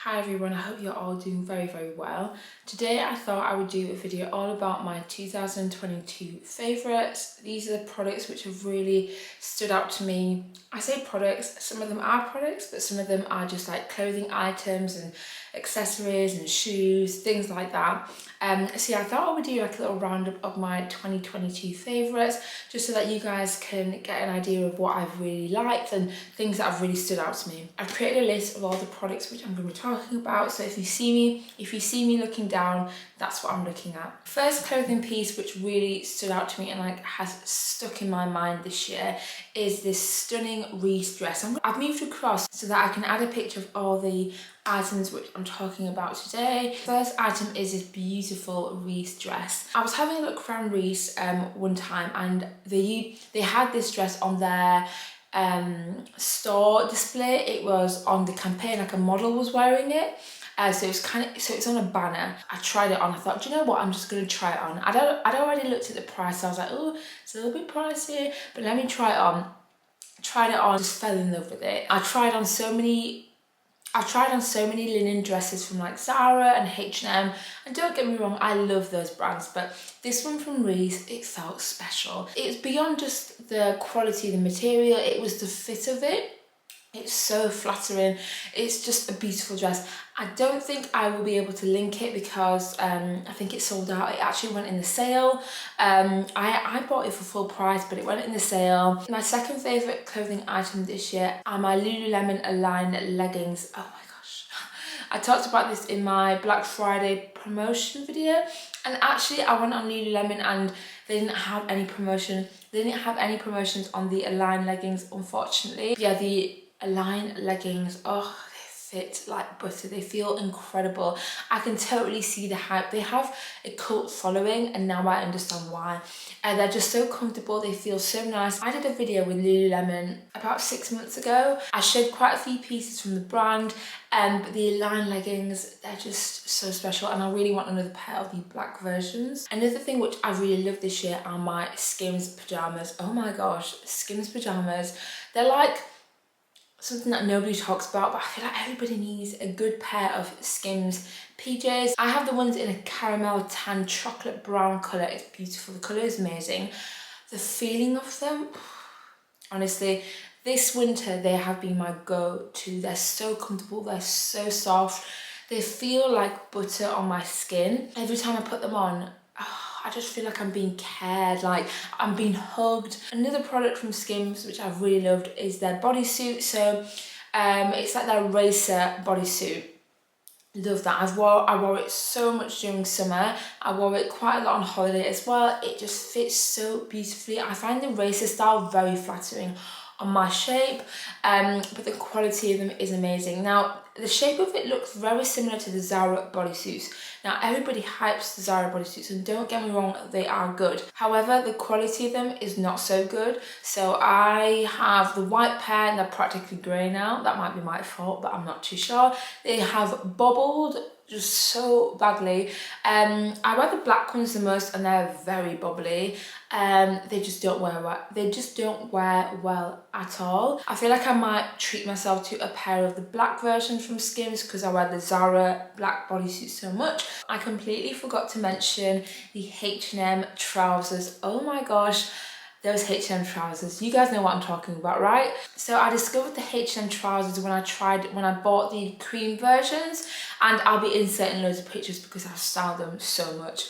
Hi everyone, I hope you're all doing very well. Today I thought I would do a video all about my 2022 favourites. These are the products which have really stood out to me. I say products, some of them are products, but some of them are just like clothing items and accessories and shoes, things like that. So yeah, I thought I would do like a little roundup of my 2022 favourites, just so that you guys can get an idea of what I've really liked and things that have really stood out to me. I've created a list of all the products which I'm going to be talking about, so if you see me looking down, that's what I'm looking at. First clothing piece which really stood out to me and like has stuck in my mind this year is this stunning Reese dress. I've moved across so that I can add a picture of all the items which I'm talking about today. First item is this beautiful Reese dress. I was having a look around Reese one time and they had this dress on their store display. It was on the campaign, like a model was wearing it. So it's on a banner. I tried it on. I thought, do you know what? I'm just gonna try it on. I'd already looked at the price. So I was like, oh, it's a little bit pricey, but let me try it on. Tried it on, just fell in love with it. I tried on so many linen dresses from like Zara and H&M, and don't get me wrong, I love those brands, but this one from Reese, it felt special. It's beyond just the quality of the material, it was the fit of it. It's so flattering. It's just a beautiful dress. I don't think I will be able to link it because I think it sold out. It actually went in the sale. I bought it for full price, but it went in the sale. My second favourite clothing item this year are my Lululemon Align leggings. Oh my gosh. I talked about this in my Black Friday promotion video, and actually I went on Lululemon and they didn't have any promotion. They didn't have any promotions on the Align leggings, unfortunately. Yeah, the Align leggings, oh, they fit like butter. They feel incredible. I can totally see the hype. They have a cult following, and now I understand why. They're just so comfortable. They feel so nice. I did a video with Lululemon about 6 months ago. I showed quite a few pieces from the brand, but the Align leggings, they're just so special, and I really want another pair of the black versions. Another thing which I really love this year are my Skims pajamas. Oh my gosh, Skims pajamas. They're like something that nobody talks about, but I feel like everybody needs a good pair of Skims PJs. I have the ones in a caramel tan chocolate brown colour. It's beautiful. The colour is amazing. The feeling of them, honestly, this winter they have been my go-to. They're so comfortable. They're so soft. They feel like butter on my skin. Every time I put them on, I just feel like I'm being cared, like I'm being hugged. Another product from Skims which I've really loved is their bodysuit. So it's like their racer bodysuit. Love that. I wore it so much during summer. I wore it quite a lot on holiday as well. It just fits so beautifully. I find the racer style very flattering on my shape, but the quality of them is amazing. Now, the shape of it looks very similar to the Zara bodysuits. Now, everybody hypes the Zara bodysuits, and don't get me wrong, they are good. However, the quality of them is not so good. So I have the white pair, and they're practically grey now. That might be my fault, but I'm not too sure. They have bobbled just so badly. I wear the black ones the most, and they're very bubbly. They just don't wear well. They just don't wear well at all. I feel like I might treat myself to a pair of the black versions from Skims because I wear the Zara black bodysuit so much. I completely forgot to mention the H&M trousers. Oh my gosh. Those H&M trousers, you guys know what I'm talking about, right? So I discovered the H&M trousers when I bought the cream versions, and I'll be inserting loads of pictures because I styled them so much.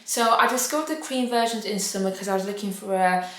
So I discovered the cream versions in summer because I was looking for a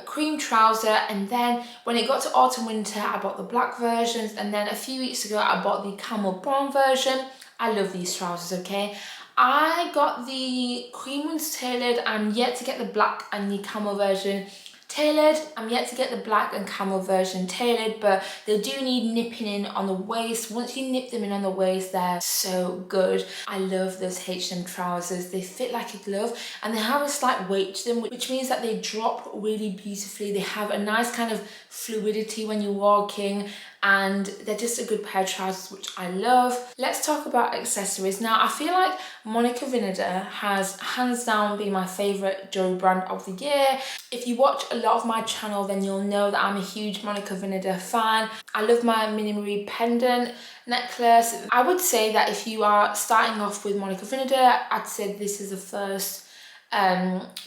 cream trouser, and then when it got to autumn winter I bought the black versions, and then a few weeks ago I bought the camel brown version. I love these trousers, okay? I got the cream ones tailored. I'm yet to get the black and the camel version tailored. I'm yet to get the black and camel version tailored, but they do need nipping in on the waist. Once you nip them in on the waist, they're so good. I love those H&M trousers. They fit like a glove, and they have a slight weight to them, which means that they drop really beautifully. They have a nice kind of fluidity when you're walking, and they're just a good pair of trousers which I love. Let's talk about accessories. Now I feel like Monica Vinader has hands down been my favourite jewellery brand of the year. If you watch a lot of my channel then you'll know that I'm a huge Monica Vinader fan. I love my Mini Marie pendant necklace. I would say that if you are starting off with Monica Vinader, I'd say this is the first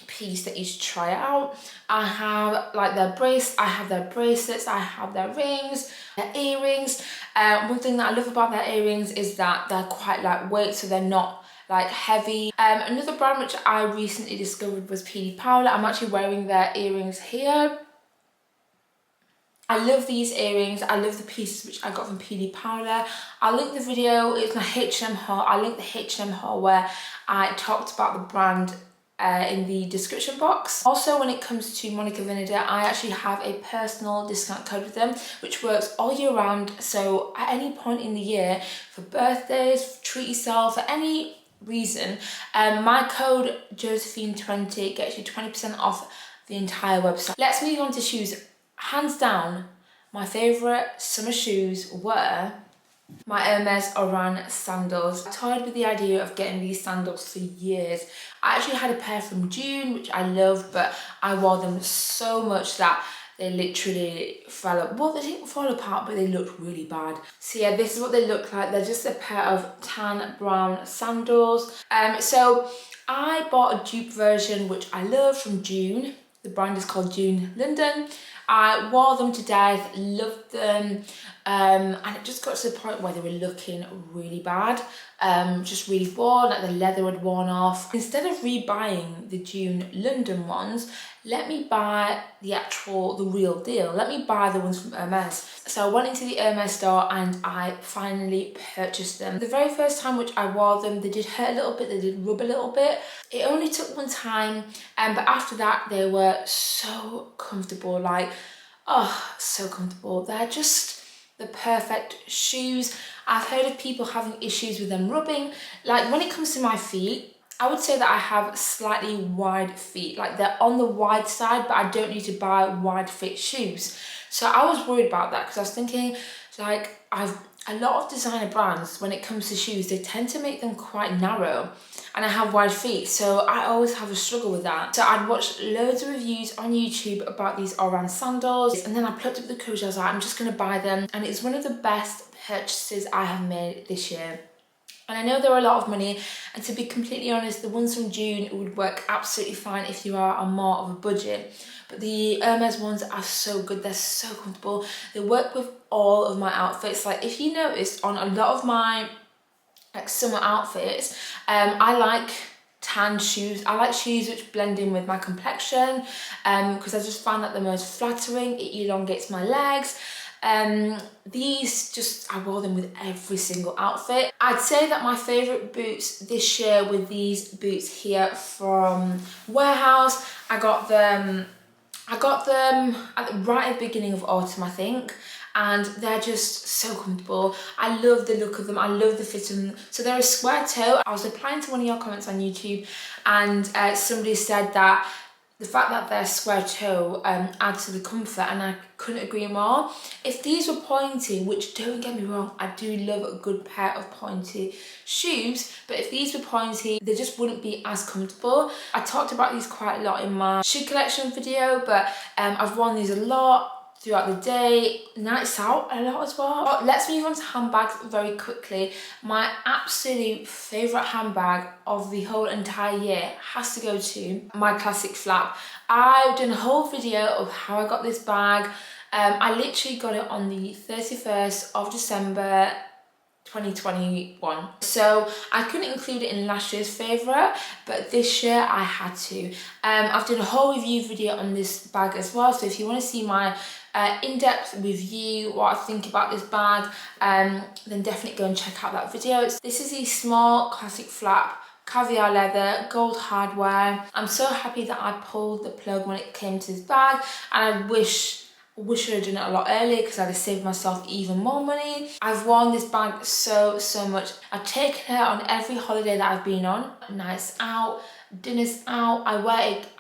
piece that you should try out. I have like their I have their bracelets, I have their rings, their earrings. One thing that I love about their earrings is that they're quite lightweight, so they're not like heavy. Another brand which I recently discovered was P.D. Paula. I'm actually wearing their earrings here. I love these earrings. I love the pieces which I got from P.D. Paula. I'll link the video. It's my H&M haul. I'll link the H&M haul where I talked about the brand in the description box. Also, when it comes to Monica Vinader, I actually have a personal discount code with them which works all year round. So at any point in the year, for birthdays, treat yourself, for any reason, my code Josephine20 gets you 20% off the entire website. Let's move on to shoes. Hands down, my favourite summer shoes were my Hermes Oran sandals. I toyed with the idea of getting these sandals for years. I actually had a pair from June which I loved, but I wore them so much that they literally fell apart. Well, they didn't fall apart, but they looked really bad. So yeah, this is what they look like. They're just a pair of tan brown sandals. So I bought a dupe version which I love from June. The brand is called June London. I wore them to death, loved them, and it just got to the point where they were looking really bad, just really worn, like the leather had worn off. Instead of rebuying the June London ones, let me buy the real deal. Let me buy the ones from Hermes. So I went into the Hermes store and I finally purchased them. The very first time which I wore them, they did hurt a little bit, they did rub a little bit. It only took one time, but after that they were so comfortable, like, oh, so comfortable. They're just the perfect shoes. I've heard of people having issues with them rubbing. Like when it comes to my feet, I would say that I have slightly wide feet. Like they're on the wide side, but I don't need to buy wide fit shoes. So I was worried about that because I was thinking, like, a lot of designer brands, when it comes to shoes, they tend to make them quite narrow, and I have wide feet, so I always have a struggle with that. So I'd watched loads of reviews on YouTube about these Oran sandals, and then I plucked up the courage. I was like, I'm just gonna buy them, and it's one of the best purchases I have made this year. And I know they're a lot of money, and to be completely honest, the ones from June would work absolutely fine if you are on more of a budget. But the Hermes ones are so good, they're so comfortable. They work with all of my outfits. Like if you noticed on a lot of my summer outfits, I like tan shoes. I like shoes which blend in with my complexion because I just find that the most flattering. It elongates my legs. These just, I wore them with every single outfit. I'd say that my favourite boots this year were these boots here from Warehouse. I got them right at the beginning of autumn, I think, and they're just so comfortable. I love the look of them, I love the fit of them. So they're a square toe. I was replying to one of your comments on YouTube, and somebody said that the fact that they're square toe adds to the comfort, and I couldn't agree more. If these were pointy, which don't get me wrong, I do love a good pair of pointy shoes, but if these were pointy, they just wouldn't be as comfortable. I talked about these quite a lot in my shoe collection video, but I've worn these a lot throughout the day, nights out a lot as well. Let's move on to handbags very quickly. My absolute favourite handbag of the whole entire year has to go to my classic flap. I've done a whole video of how I got this bag. I literally got it on the 31st of December 2021. So I couldn't include it in last year's favourite, but this year I had to. I've done a whole review video on this bag as well, so if you want to see my in-depth review, what I think about this bag, then definitely go and check out that video. This is a small classic flap, caviar leather, gold hardware. I'm so happy that I pulled the plug when it came to this bag, and I wish I had done it a lot earlier because I'd have saved myself even more money. I've worn this bag so much. I've taken it on every holiday that I've been on. Nights out, dinners out. I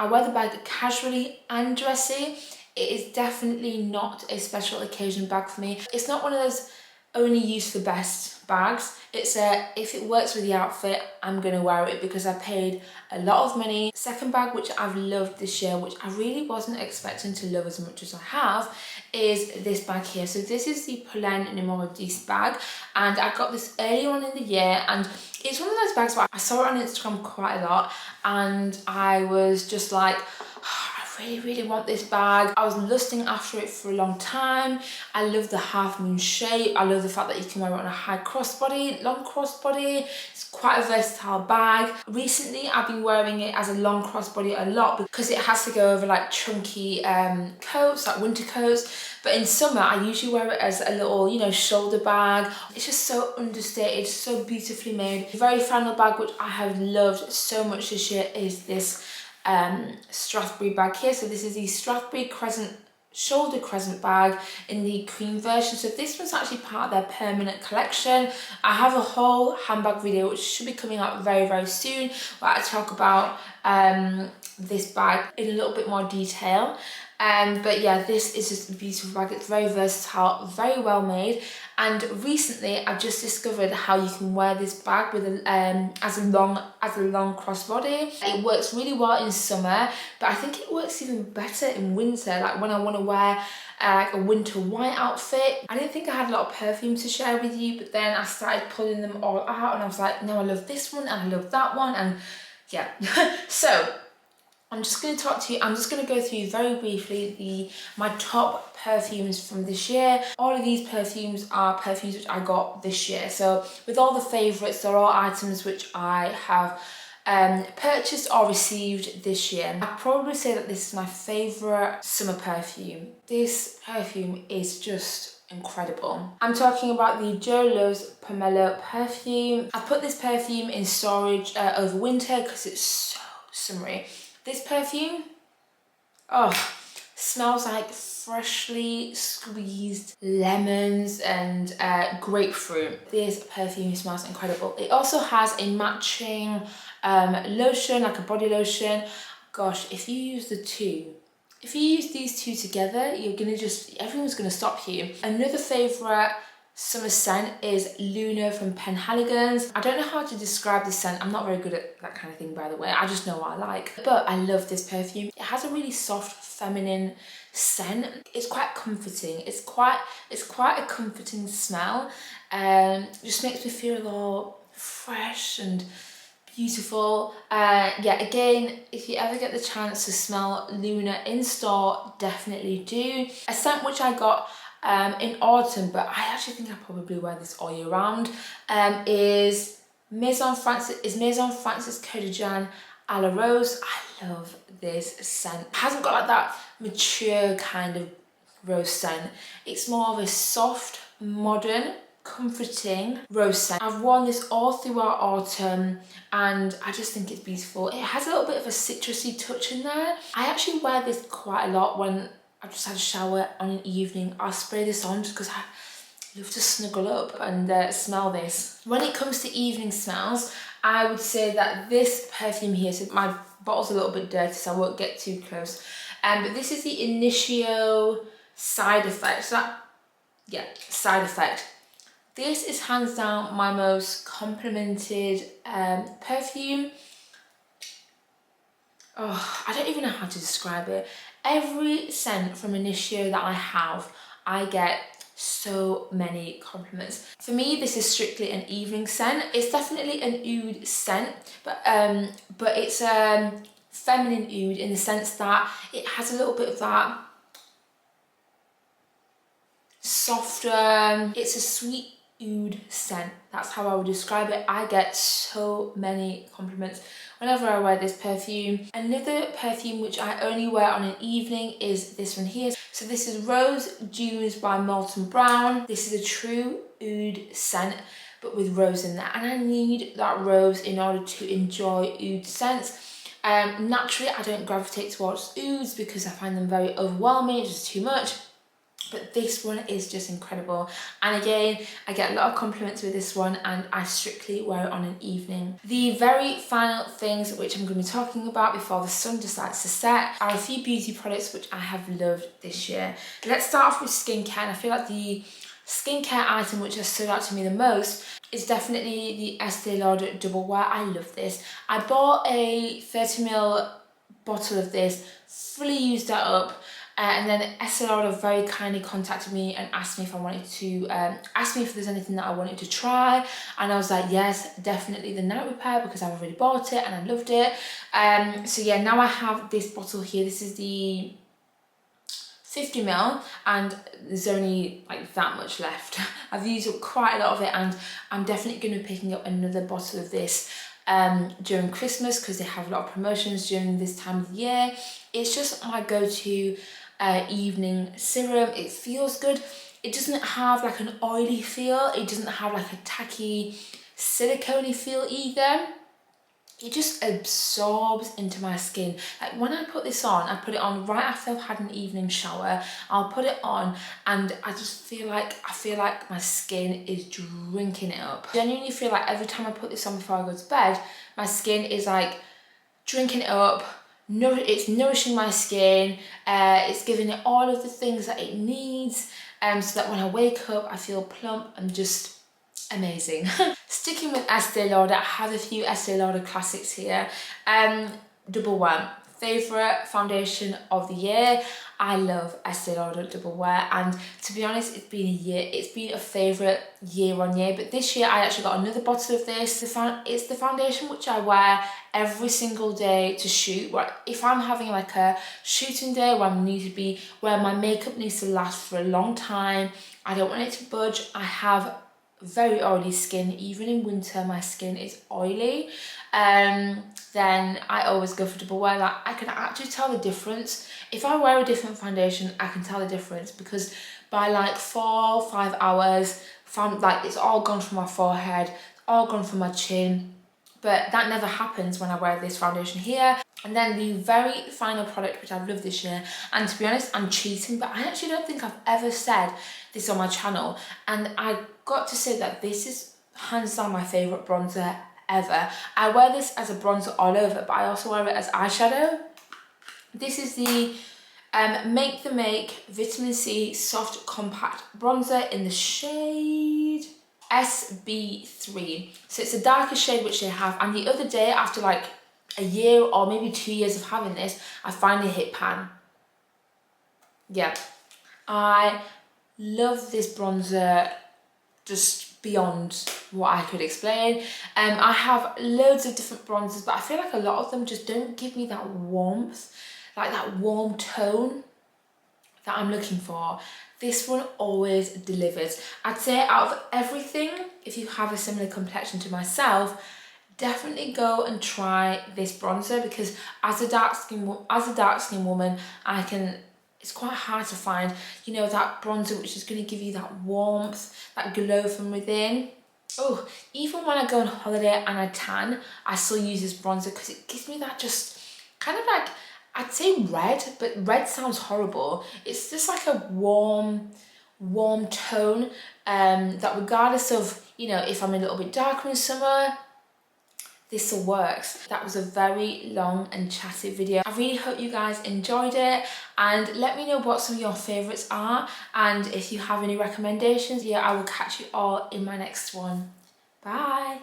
wear the bag casually and dressy. it is definitely not a special occasion bag for me. It's not one of those only used for best bags. It's if it works with the outfit, I'm gonna wear it because I paid a lot of money. Second bag which I've loved this year, which I really wasn't expecting to love as much as I have, is this bag here. So this is the Polen Numero 10 bag, and I got this earlier on in the year, and it's one of those bags where I saw it on Instagram quite a lot and I was just like, really want this bag. I was lusting after it for a long time. I love the half moon shape. I love the fact that you can wear it on a high crossbody, long crossbody. It's quite a versatile bag. Recently I've been wearing it as a long crossbody a lot because it has to go over like chunky coats, like winter coats. But in summer I usually wear it as a little, you know, shoulder bag. It's just so understated, so beautifully made. The very final bag which I have loved so much this year is this Strathbury bag here. So this is the Strathbury Crescent shoulder crescent bag in the cream version. So this was actually part of their permanent collection. I have a whole handbag video which should be coming out very soon where I talk about this bag in a little bit more detail. But yeah, this is just a beautiful bag. It's very versatile, very well made. And recently I've just discovered how you can wear this bag with as a long crossbody. It works really well in summer, but I think it works even better in winter, like when I want to wear like a winter white outfit. I didn't think I had a lot of perfume to share with you, but then I started pulling them all out and I was like, no, I love this one and I love that one, and yeah. So I'm just going to talk to you, I'm just going to go through very briefly my top perfumes from this year. All of these perfumes are perfumes which I got this year. So with all the favourites, they're all items which I have purchased or received this year. I'd probably say that this is my favourite summer perfume. This perfume is just incredible. I'm talking about the Jo Loves Pomelo perfume. I put this perfume in storage over winter because it's so summery. This perfume, oh, smells like freshly squeezed lemons and grapefruit. This perfume smells incredible. It also has a matching lotion, like a body lotion. Gosh, if you use if you use these two together, you're gonna everyone's gonna stop you. Another favourite summer scent is Luna from Penhaligon's. I don't know how to describe the scent. I'm not very good at that kind of thing, by the way. I just know what I like. But I love this perfume. It has a really soft, feminine scent. It's quite comforting. It's quite a comforting smell. Just makes me feel all fresh and beautiful. Yeah, again, if you ever get the chance to smell Luna in store, definitely do. A scent which I got in autumn, but I actually think I probably wear this all year round, is Maison Francis Coeur de Jean à la Rose. I love this scent. It hasn't got like that mature kind of rose scent. It's more of a soft, modern, comforting rose scent. I've worn this all throughout autumn and I just think it's beautiful. It has a little bit of a citrusy touch in there. I actually wear this quite a lot when I've just had a shower on an evening. I'll spray this on just because I love to snuggle up and smell this. When it comes to evening smells, I would say that this perfume here, so my bottle's a little bit dirty so I won't get too close, but this is the Initio Side Effect. So that, yeah, Side Effect. This is hands down my most complimented perfume. Oh, I don't even know how to describe it. Every scent from Initio that I have, I get so many compliments. For me, this is strictly an evening scent. It's definitely an oud scent, but it's feminine oud in the sense that it has a little bit of that softer, it's a sweet oud scent. That's how I would describe it. I get so many compliments whenever I wear this perfume. Another perfume which I only wear on an evening is this one here. So this is Rose Dunes by Molton Brown. This is a true oud scent, but with rose in there. And I need that rose in order to enjoy oud scents. Naturally, I don't gravitate towards ouds because I find them very overwhelming, it's just too much. but this one is just incredible. And again, I get a lot of compliments with this one, and I strictly wear it on an evening. The very final things which I'm going to be talking about before the sun decides to set are a few beauty products which I have loved this year. Let's start off with skincare, and I feel like the skincare item which has stood out to me the most is definitely the Estee Lauder Double Wear. I love this. I bought a 30ml bottle of this, fully used that up, and then Estee Lauder very kindly contacted me and asked me if I wanted to, asked me if there's anything that I wanted to try, and I was like, yes, definitely the night repair, because I've already bought it and I loved it. So yeah, now I have this bottle here. This is the 50ml, and there's only like that much left. I've used up quite a lot of it, and I'm definitely going to be picking up another bottle of this during Christmas, because they have a lot of promotions during this time of the year. It's just my go-to evening serum. It feels good. It doesn't have like an oily feel. It doesn't have like a tacky silicone feel either. It just absorbs into my skin. Like when I put this on, I put it on right after I've had an evening shower. I'll put it on and I just feel like, my skin is drinking it up. I genuinely feel like every time I put this on before I go to bed, my skin is like drinking it up. It's nourishing my skin. It's giving it all of the things that it needs, so that when I wake up, I feel plump and just amazing. Sticking with Estee Lauder, I have a few Estee Lauder classics here. Double Wear, favourite foundation of the year. I love Estee Lauder Double Wear, and to be honest, it's been a favourite year on year, but this year I actually got another bottle of this. It's the foundation which I wear every single day to shoot. If I'm having like a shooting day where my makeup needs to last for a long time, I don't want it to budge. I have very oily skin. Even in winter my skin is oily, then I always go for Double Wear. Like, I can actually tell the difference. If I wear a different foundation, I can tell the difference, because by like 4 or 5 hours, like it's all gone from my forehead, all gone from my chin. But that never happens when I wear this foundation here. And then the very final product which I've loved this year, and to be honest, I'm cheating, but I actually don't think I've ever said this on my channel, and I got to say that this is hands down my favourite bronzer ever. I wear this as a bronzer all over, but I also wear it as eyeshadow. This is the Makethemake Vitamin C Soft Compact Bronzer in the shade SB3. So it's a darker shade which they have, and the other day, after like a year or maybe 2 years of having this, I finally hit pan. Yeah, I love this bronzer just beyond what I could explain. I have loads of different bronzers, but I feel like a lot of them just don't give me that warmth, like that warm tone that I'm looking for. This one always delivers. I'd say out of everything, if you have a similar complexion to myself, definitely go and try this bronzer, because as a dark skin woman, it's quite hard to find, you know, that bronzer which is going to give you that warmth, that glow from within. Oh, even when I go on holiday and I tan, I still use this bronzer because it gives me that just kind of like, I'd say red, but red sounds horrible. It's just like a warm tone, that regardless of, you know, if I'm a little bit darker in summer, this still works. That was a very long and chatty video. I really hope you guys enjoyed it, and let me know what some of your favourites are, and if you have any recommendations. Yeah, I will catch you all in my next one. Bye.